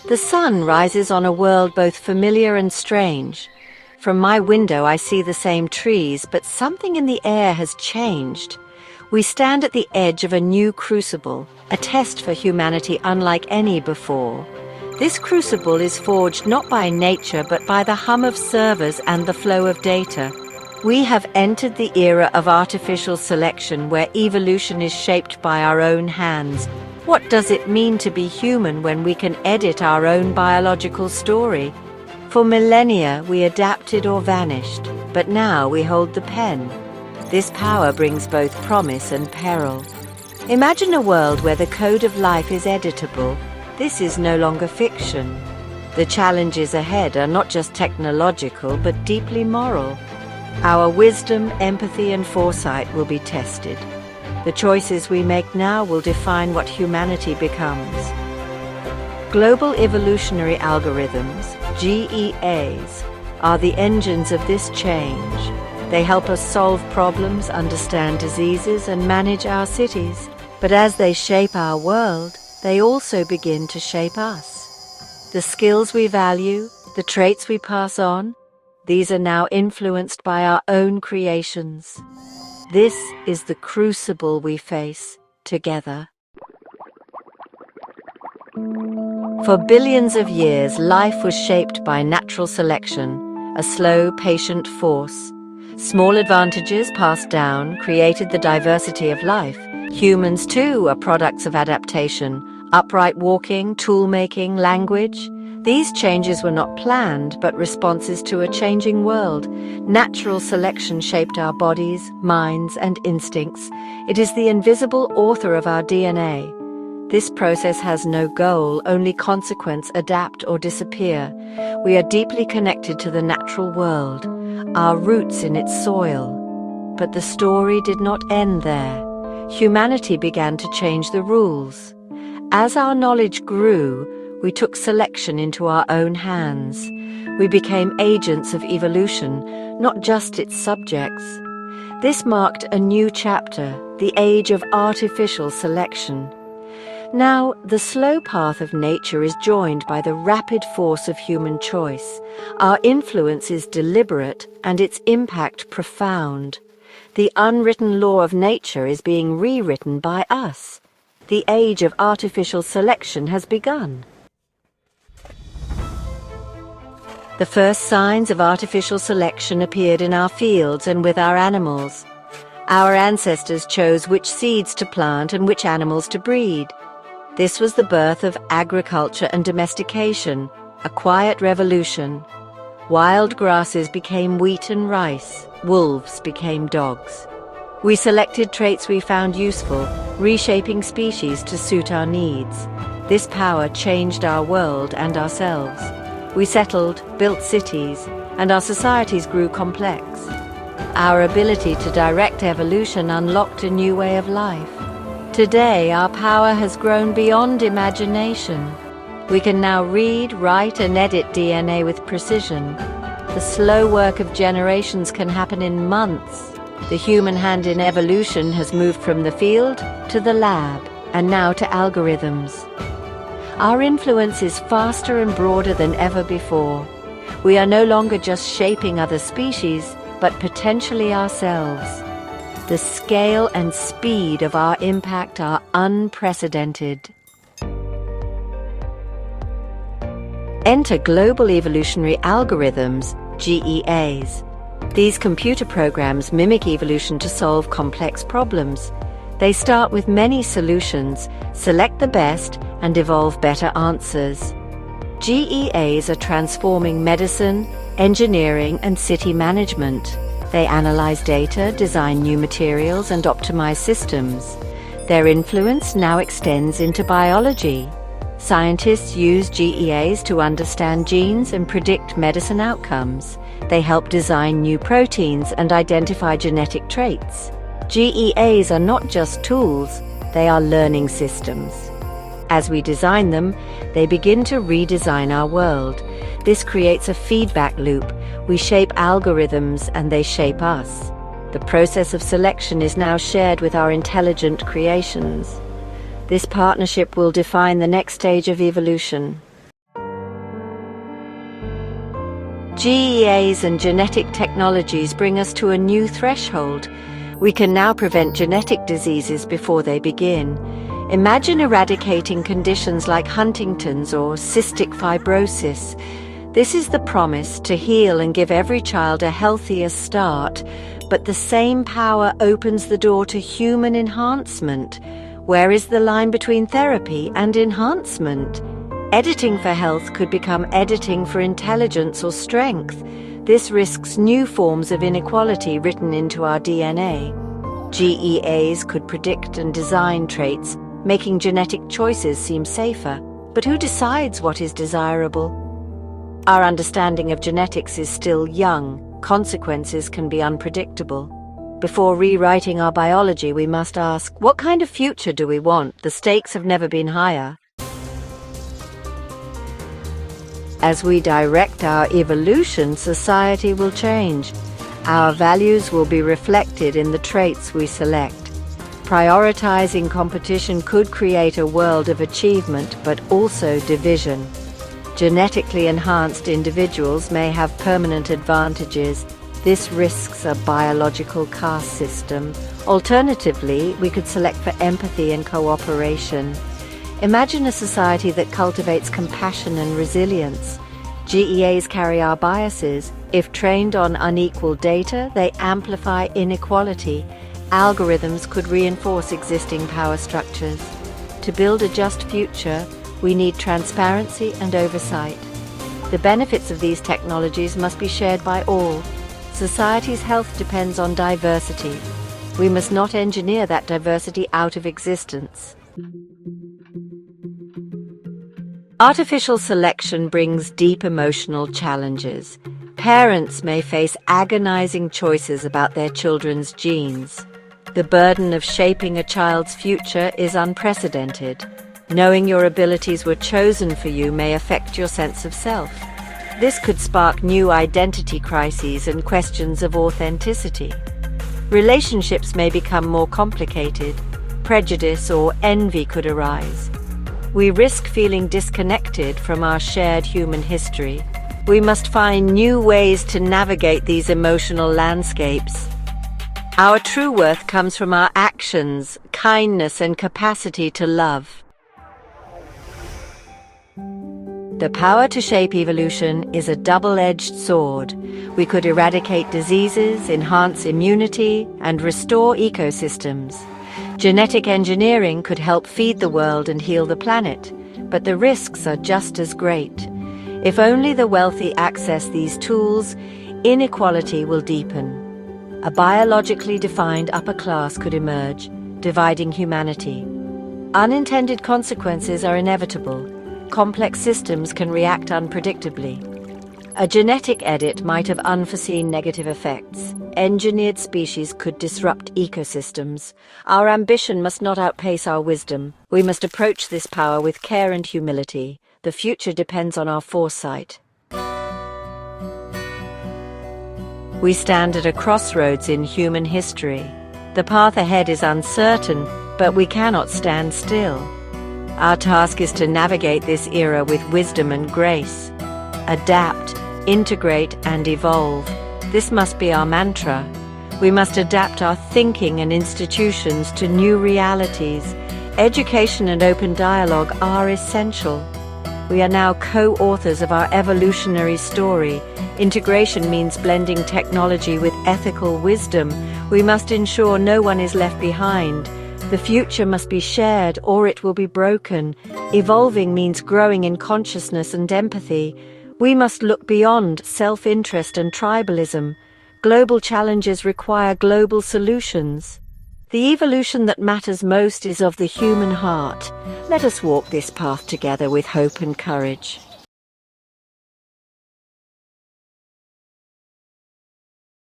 The sun rises on a world both familiar and strange. From my window I see the same trees, but something in the air has changed. We stand at the edge of a new crucible, a test for humanity unlike any before. This crucible is forged not by nature but by the hum of servers and the flow of data. We have entered the era of artificial selection where evolution is shaped by our own hands. What does it mean to be human when we can edit our own biological story? For millennia we adapted or vanished, but now we hold the pen. This power brings both promise and peril. Imagine a world where the code of life is editable. This is no longer fiction. The challenges ahead are not just technological but deeply moral. Our wisdom, empathy and foresight will be tested. The choices we make now will define what humanity becomes. Global evolutionary algorithms, GEAs, are the engines of this change. They help us solve problems, understand diseases, and manage our cities. But as they shape our world, they also begin to shape us. The skills we value, the traits we pass on, these are now influenced by our own creations. This is the crucible we face together. For billions of years, life was shaped by natural selection, a slow, patient force. Small advantages passed down created the diversity of life. Humans, too, are products of adaptation. Upright walking, tool-making, language. These changes were not planned, but responses to a changing world. Natural selection shaped our bodies, minds, and instincts. It is the invisible author of our DNA. This process has no goal, only consequence: adapt or disappear. We are deeply connected to the natural world, our roots in its soil. But the story did not end there. Humanity began to change the rules. As our knowledge grew, we took selection into our own hands. We became agents of evolution, not just its subjects. This marked a new chapter, the age of artificial selection. Now, the slow path of nature is joined by the rapid force of human choice. Our influence is deliberate and its impact profound. The unwritten law of nature is being rewritten by us. The age of artificial selection has begun. The first signs of artificial selection appeared in our fields and with our animals. Our ancestors chose which seeds to plant and which animals to breed. This was the birth of agriculture and domestication, a quiet revolution. Wild grasses became wheat and rice, wolves became dogs. We selected traits we found useful, reshaping species to suit our needs. This power changed our world and ourselves. We settled, built cities, and our societies grew complex. Our ability to direct evolution unlocked a new way of life. Today, our power has grown beyond imagination. We can now read, write, and edit DNA with precision. The slow work of generations can happen in months. The human hand in evolution has moved from the field to the lab, and now to algorithms. Our influence is faster and broader than ever before. We are no longer just shaping other species, but potentially ourselves. The scale and speed of our impact are unprecedented. Enter Global Evolutionary Algorithms, GEAs. These computer programs mimic evolution to solve complex problems. They start with many solutions, select the best, and evolve better answers. GEAs are transforming medicine, engineering, and city management. They analyze data, design new materials, and optimize systems. Their influence now extends into biology. Scientists use GEAs to understand genes and predict medicine outcomes. They help design new proteins and identify genetic traits. GEAs are not just tools, they are learning systems. As we design them, they begin to redesign our world. This creates a feedback loop. We shape algorithms and they shape us. The process of selection is now shared with our intelligent creations. This partnership will define the next stage of evolution. GEAs and genetic technologies bring us to a new threshold. We can now prevent genetic diseases before they begin. Imagine eradicating conditions like Huntington's or cystic fibrosis. This is the promise to heal and give every child a healthier start, but the same power opens the door to human enhancement. Where is the line between therapy and enhancement? Editing for health could become editing for intelligence or strength. This risks new forms of inequality written into our DNA. GEAs could predict and design traits, making genetic choices seem safer. But who decides what is desirable? Our understanding of genetics is still young. Consequences can be unpredictable. Before rewriting our biology, we must ask, what kind of future do we want? The stakes have never been higher. As we direct our evolution, society will change. Our values will be reflected in the traits we select. Prioritizing competition could create a world of achievement, but also division. Genetically enhanced individuals may have permanent advantages. This risks a biological caste system. Alternatively, we could select for empathy and cooperation. Imagine a society that cultivates compassion and resilience. GEAs carry our biases. If trained on unequal data, they amplify inequality. Algorithms could reinforce existing power structures. To build a just future, we need transparency and oversight. The benefits of these technologies must be shared by all. Society's health depends on diversity. We must not engineer that diversity out of existence. Artificial selection brings deep emotional challenges. Parents may face agonizing choices about their children's genes. The burden of shaping a child's future is unprecedented. Knowing your abilities were chosen for you may affect your sense of self. This could spark new identity crises and questions of authenticity. Relationships may become more complicated. Prejudice or envy could arise. We risk feeling disconnected from our shared human history. We must find new ways to navigate these emotional landscapes. Our true worth comes from our actions, kindness, and capacity to love. The power to shape evolution is a double-edged sword. We could eradicate diseases, enhance immunity, and restore ecosystems. Genetic engineering could help feed the world and heal the planet, but the risks are just as great. If only the wealthy access these tools, inequality will deepen. A biologically defined upper class could emerge, dividing humanity. Unintended consequences are inevitable. Complex systems can react unpredictably. A genetic edit might have unforeseen negative effects. Engineered species could disrupt ecosystems. Our ambition must not outpace our wisdom. We must approach this power with care and humility. The future depends on our foresight. We stand at a crossroads in human history. The path ahead is uncertain, but we cannot stand still. Our task is to navigate this era with wisdom and grace. Adapt, integrate, and evolve. This must be our mantra. We must adapt our thinking and institutions to new realities. Education and open dialogue are essential. We are now co-authors of our evolutionary story. Integration means blending technology with ethical wisdom. We must ensure no one is left behind. The future must be shared or it will be broken. Evolving means growing in consciousness and empathy. We must look beyond self-interest and tribalism. Global challenges require global solutions. The evolution that matters most is of the human heart. Let us walk this path together with hope and courage.